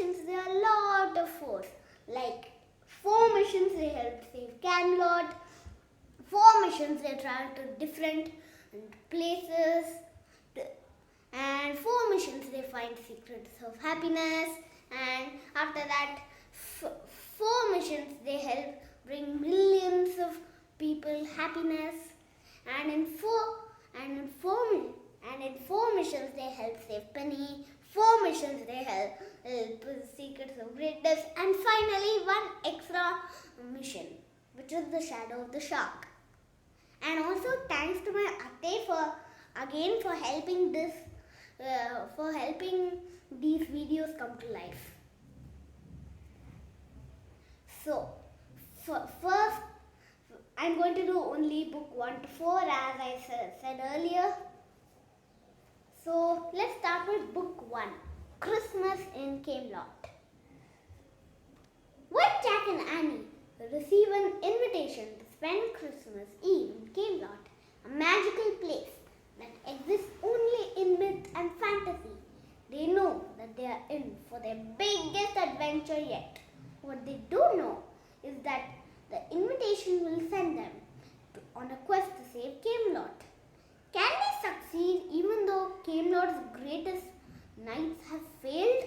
missions, there are a lot of force. Like 4 missions they helped save Camelot. 4 missions they traveled to different places. And 4 missions they find secrets of happiness. And after that, 4 missions they help bring millions of people happiness. And in 4 missions they help save Penny. 4 missions they help secrets of greatness. And finally 1 extra mission, which is the Shadow of the Shark. And also thanks to my Atte for helping these videos come to life. So first I'm going to do only book 1 to 4 as I said earlier. So let's start with book 1, Christmas in Camelot. When Jack and Annie receive an invitation to spend Christmas Eve in Camelot, a magical place that exists only in myth and fantasy, they know that they are in for their biggest adventure yet. What they don't know is that the invitation will send them on a quest to save Camelot. Can they succeed even though Camelot's greatest knights have failed?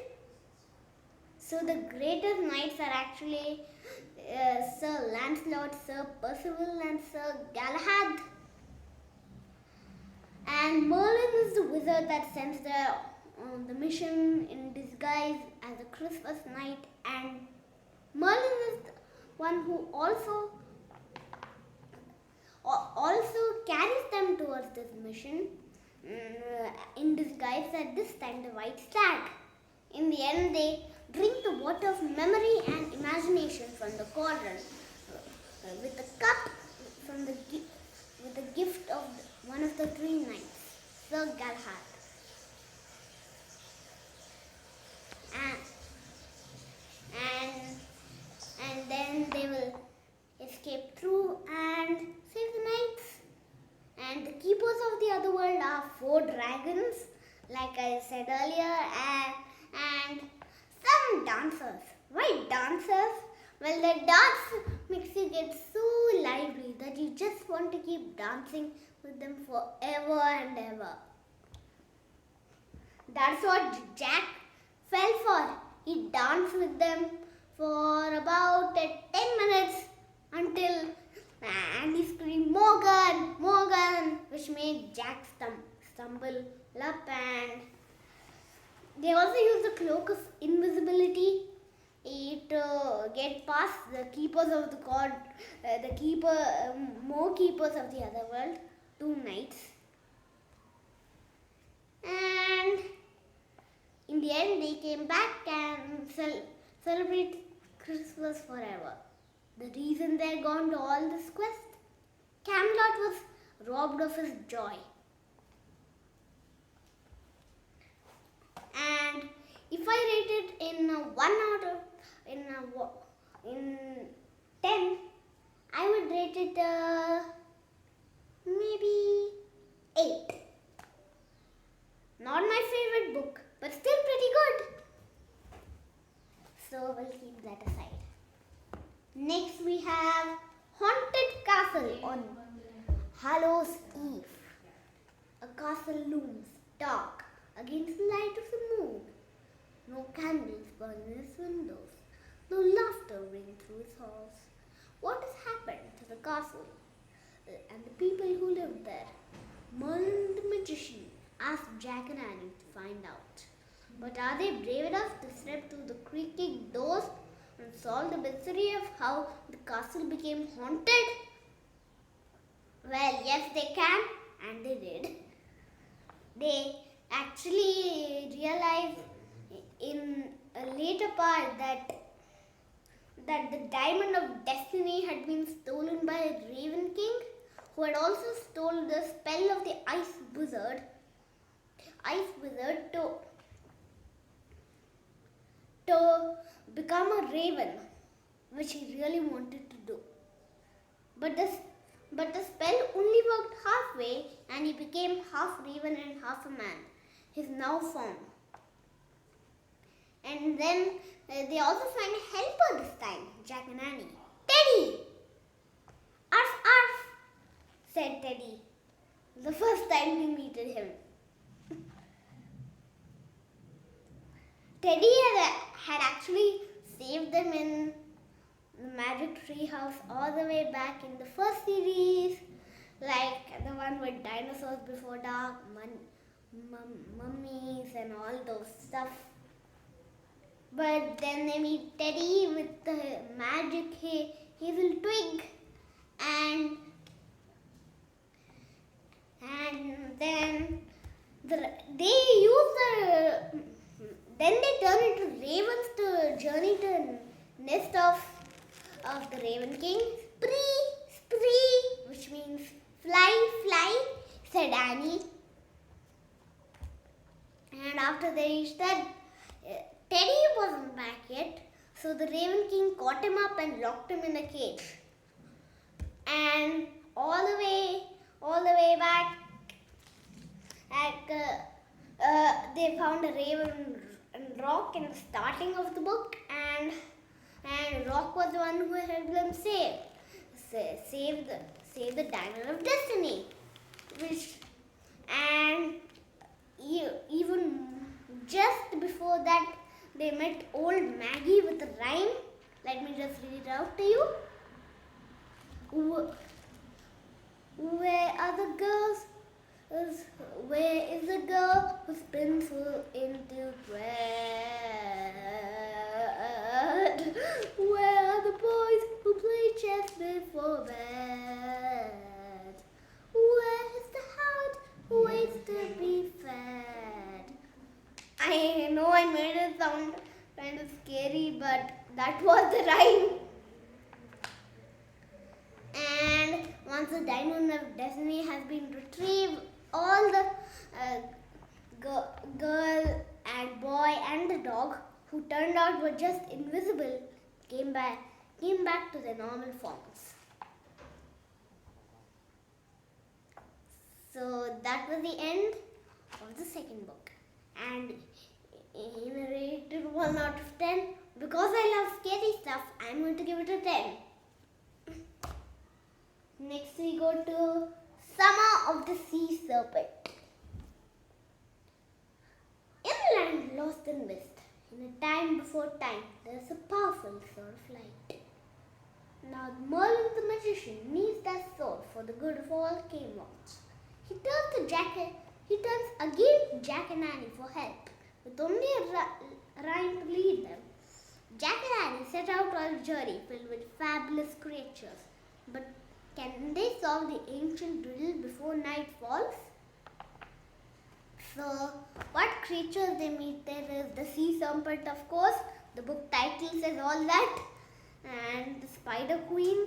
So the greatest knights are actually Sir Lancelot, Sir Percival and Sir Galahad. And Merlin is the wizard that sends the mission in disguise as a Christmas knight, and Merlin is the one who also carries them towards this mission in disguise at this time the white stag. In the end they drink the water of memory and imagination from the cauldron with the cup with the gift of one of the 3 knights, Sir Galahad. And then they will escape through and save the knights. And the keepers of the other world are 4 dragons, like I said earlier, and some dancers. Why dancers? Well, the dance makes you get so lively that you just want to keep dancing with them forever and ever. That's what Jack fell for. He danced with them for about 10 minutes until Andy screamed, "Morgan! Morgan!" which made Jack stumble up, and they also used the cloak of invisibility to get past the keepers of the court, more keepers of the other world, 2 knights. And in the end they came back and celebrate Christmas forever. The reason they're gone to all this quest, Camelot was robbed of his joy. And if I rate it in 10, I would rate it maybe 8. Not my favorite book, but still pretty good. So we'll keep that aside. Next we have Haunted Castle on Hallows Eve. A castle looms dark against the light of the moon. No candles burn in its windows. No laughter rings through its halls. What has happened to the castle and the people who live there? Merlin the magician asked Jack and Annie to find out. But are they brave enough to step through the creaking doors and solve the mystery of how the castle became haunted? Well, yes, they can, and they did. They actually realized in a later part that the Diamond of Destiny had been stolen by a Raven King, who had also stolen the spell of the Ice Wizard to become a raven, which he really wanted to do. But the spell only worked halfway, and he became half raven and half a man, his now form. And And then they also find a helper this time, Jack and Annie. Teddy! Arf, arf, said Teddy. The first time we meted him. Teddy had actually saved them in the Magic Tree House all the way back in the first series, like the one with dinosaurs before dark, mummies and all those stuff. But then they meet Teddy with the magic hazel twig, and then they turn into ravens to journey to nest of the Raven King. Spree, which means fly, said Annie. And after they reached that, Teddy wasn't back yet, so the Raven King caught him up and locked him in a cage. And all the way back, they found a raven and Rock in the starting of the book, and Rock was the one who helped them save the Diamond of Destiny, and even just before that they met old Maggie with a rhyme. Let me just read it out to you. Where are the girls? Where is the girl who spins into thread? Where are the boys who play chess before bed? Where is the hound who waits to be fed? I know I made it sound kind of scary, but that was the rhyme. And once the Diamond of Destiny has been retrieved, all the girl and boy and the dog, who turned out were just invisible, came back to their normal forms. So that was the end of the second book, and I rated 1 out of 10. Because I love scary stuff, I'm going to give it a 10. Next we go to Summer of the Sea Serpent. In a land lost in mist, in a time before time, there is a powerful sword of light. Now Merlin the magician needs that sword for the good of all Camelot. He turns again to Jack and Annie for help, with only a rhyme to lead them. Jack and Annie set out on a journey filled with fabulous creatures, but can they solve the ancient riddle before night falls? So, what creatures they meet there is the sea serpent, of course. The book title says all that. And the spider queen,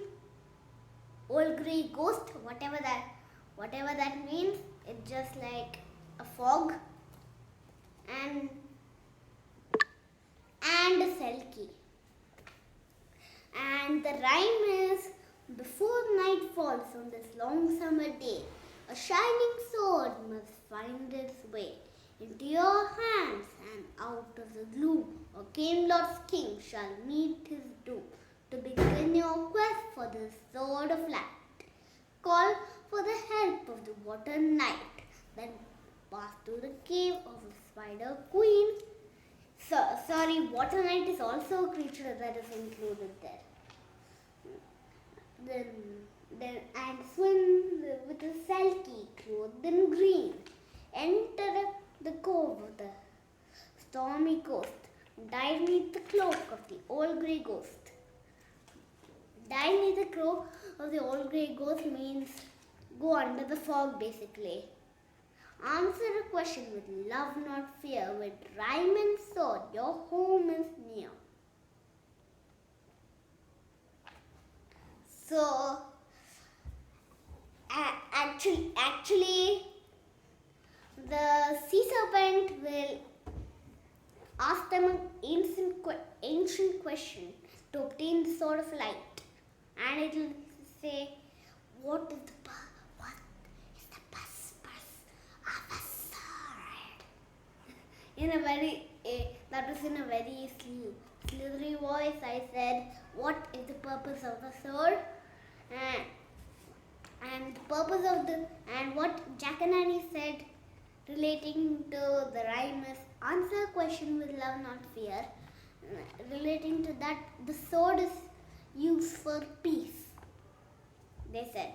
old grey ghost, whatever that means. It's just like a fog. And a Selkie. And the rhyme is, before night falls on this long summer day, a shining sword must find its way into your hands, and out of the gloom, a Camelot's king shall meet his doom. To begin your quest for the sword of light, call for the help of the water knight, then pass to the cave of the spider queen. Water knight is also a creature that is included there. Then and swim with a Selkie clothed in green. Enter the cove of the stormy coast. Dive beneath the cloak of the old grey ghost. Dive beneath the cloak of the old grey ghost means go under the fog, basically. Answer a question with love, not fear. With rhyme and sword, your home is near. So, actually, the sea serpent will ask them an ancient question to obtain the sword of light, and it will say, "What is the purpose of a sword?" In a very That was in a very slithery voice. I said, what is the purpose of the sword? And the purpose of and what Jack and Annie said relating to the rhyme is answer a question with love, not fear. Relating to that, the sword is used for peace, they said.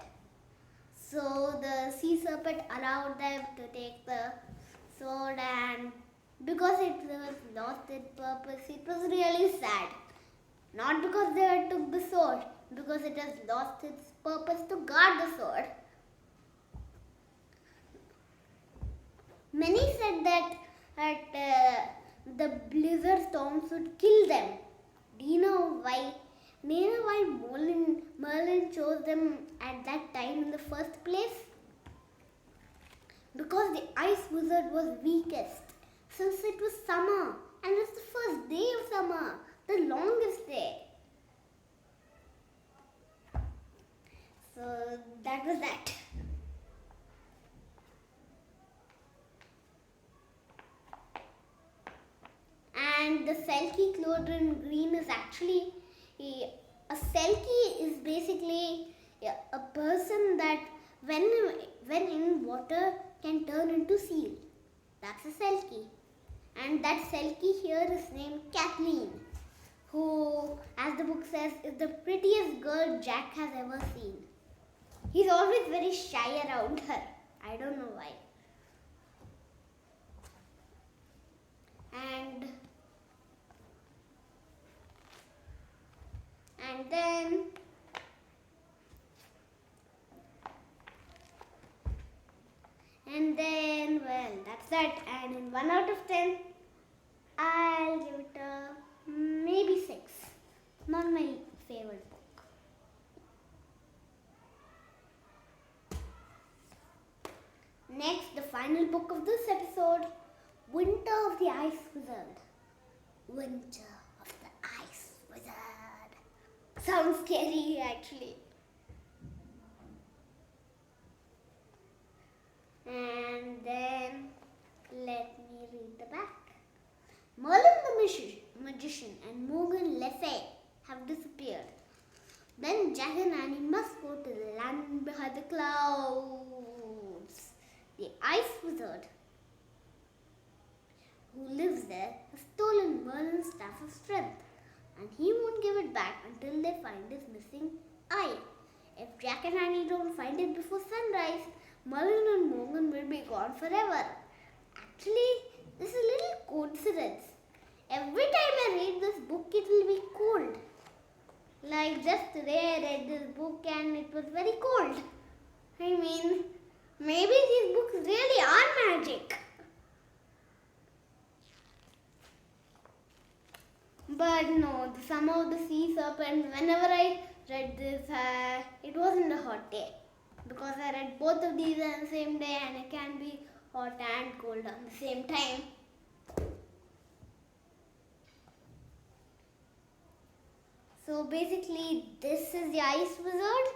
So the sea serpent allowed them to take the sword, and because it was lost its purpose, it was really sad. Not because they took the sword, because it has lost its purpose to guard the sword. Many said that the blizzard storms would kill them. Do you know why? Do you know why Merlin chose them at that time in the first place? Because the ice wizard was weakest, since it was summer and it's the first day of summer, the longest day. So that was that. And the Selkie clothed in green is actually a Selkie is basically a person that when in water can turn into seal. That's a Selkie. And that Selkie here is named Kathleen, who, as the book says, is the prettiest girl Jack has ever seen. He's always very shy around her. I don't know why. And then, well, that's that. And in 1 out of 10, I'll give it a maybe 6. Not my favorite book. Next, the final book of this episode, Winter of the Ice Wizard. Winter of the Ice Wizard. Sounds scary, actually. And then, let me read the back. Merlin the magician and Morgan Le Fay have disappeared. Then Jack and Annie must go to the land behind the clouds. The Ice Wizard, who lives there, has stolen Merlin's Staff of Strength, and he won't give it back until they find his missing eye. If Jack and Annie don't find it before sunrise, Merlin and Morgan will be gone forever. Actually, this is a little coincidence. Every time I read this book, it will be cold. Like just today I read this book and it was very cold. I mean, maybe these books really are magic. But no, somehow the sea serpent, whenever I read this, it wasn't a hot day. Because I read both of these on the same day and it can be hot and cold on the same time. So basically this is the Ice Wizard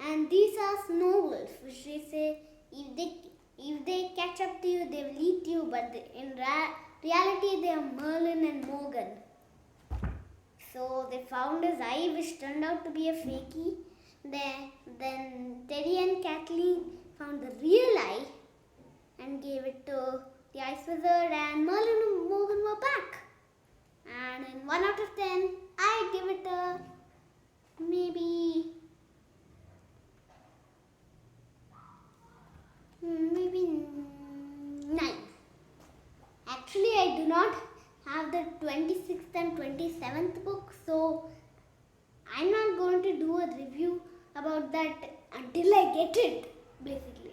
and these are snow wolves, which they say if they catch up to you, they will eat you, but in reality they are Merlin and Morgan. So they found his eye, which turned out to be a fakie. Then Teddy and Kathleen found the real eye and gave it to the Ice Wizard, and Merlin and Morgan were back. And in 1 out of 10, I give it a maybe 9. Actually, I do not have the 26th and 27th book, so I'm not going to do a review about that until I get it, basically.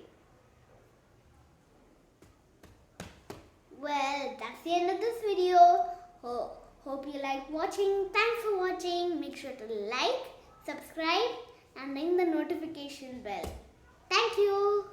Well, that's the end of this video. Hope you liked watching. Thanks for watching. Make sure to like, subscribe and ring the notification bell. Thank you.